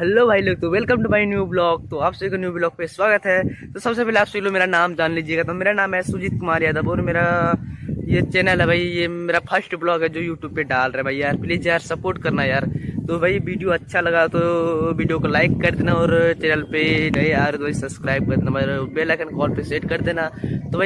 Hello भाई लोग, तो welcome to my new blog. तो आप सभी को न्यू ब्लॉग पे स्वागत है। तो सबसे पहले आप सभी लोग मेरा नाम जान लीजिएगा। तो मेरा नाम है सुजीत कुमार यादव और मेरा ये चैनल है भाई। ये मेरा फर्स्ट ब्लॉग है जो यूट्यूब पे डाल रहा है भाई। यार प्लीज यार सपोर्ट करना यार। तो भाई वीडियो अच्छा लगा तो वीडियो को लाइक कर देना और चैनल पे नए यार तो सब्सक्राइब कर देना, बेल आइकन कॉल पे सेट कर देना। तो